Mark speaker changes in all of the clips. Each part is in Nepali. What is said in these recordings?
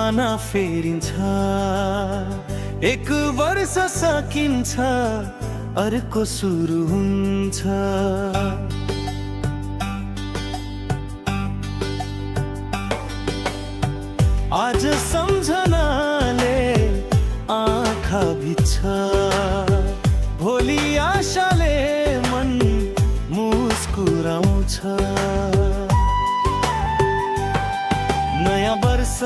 Speaker 1: पाना फेरिन्छ, एक वर्ष सकिन्छ, अर्को सुरु हुन्छ। आज सम्झनाले आँखा भिज्छ, भोलि आशाले मन मुस्कुराउँछ। नयाँ वर्ष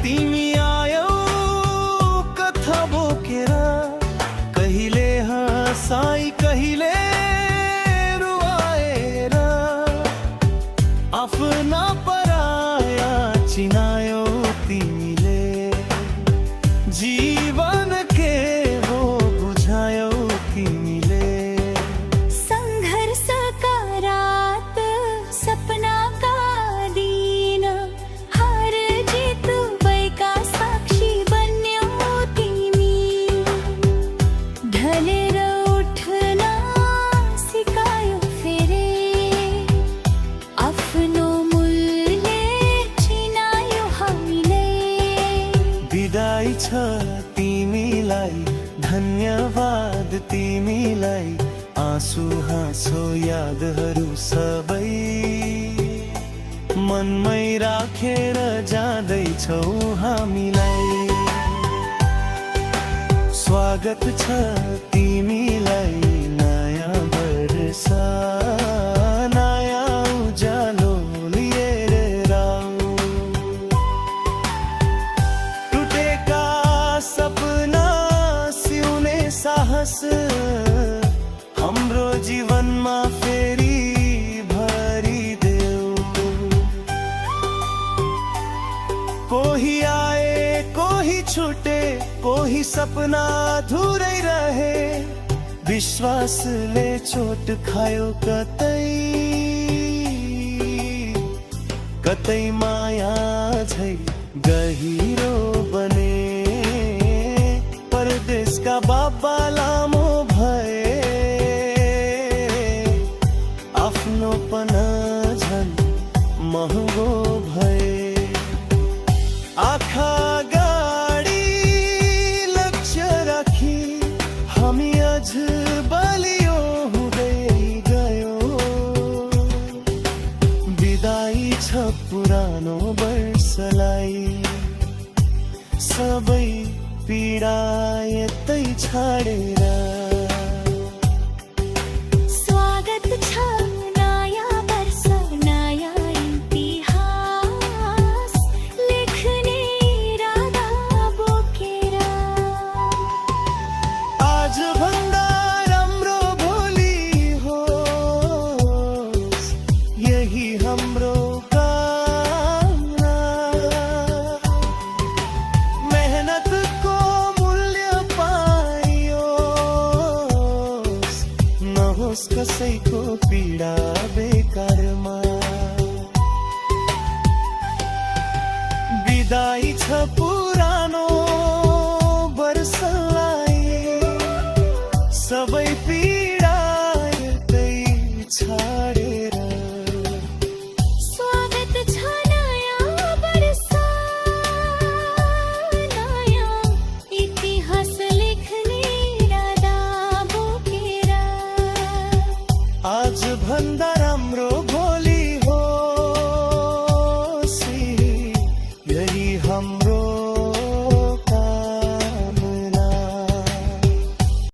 Speaker 1: तिमी आयौ कथा बोकेर, कहिले हँसाई कहिले रुवाएर, आफ्ना पराया चिनायौ तिमीले, जीवन के हो बुझायौ तिमीले।
Speaker 2: सङ्घर्षका रात सपनाका दिन, हार जित भएका साक्षी बन्यौ तिमी। ढलेर उठ्न सिकायो फेरि, आफ्नो मूल्य चिनायो हामीले।
Speaker 1: बिदाई छ तिमीलाई, धन्यवाद तिमीलाई, आँसु हाँसो यादहरू सबै मनमै राखेर जाँदैछौ हामीलाई। स्वागत छ तिमीलाई नयाँ वर्ष, नयाँ उज्यालो लिएर आऊ। टुटेका सपना सिउने साहस हाम्रो जीवनमा फेरि भरिदेऊ। कोही आए कोही छुटे, कोही सपना अधुरै रहे, विश्वासले चोट खायो कतै, कतै माया झै गहिरो बने। परदेशका बाबा लामो भए, आफ्नोपन झन् महँगो भए। आँखा अगाडि लक्ष्य राखी हामी अझ बलियो हुँदै गयो। बिदाई छ पुरानो वर्षलाई, सबै पीडा यतै छाडेर।
Speaker 2: स्वागत छ नयाँ वर्ष, नयाँ इतिहास लेख्ने इरादा बोकेर।
Speaker 1: आज भन्दा राम्रो भोलि होस्, यही हाम्रो कामना। मेहनतको मूल्य पाइयोस्, नहोस् कसैको पीडा बेकारमा। बिदाई छ पुरानो वर्षलाई, सबै पीडा यतै छाडेर।
Speaker 2: स्वागत छ नयाँ वर्ष, नयाँ इतिहास लेख्ने इरादा बोकेर।
Speaker 1: आज भन्दा राम्रो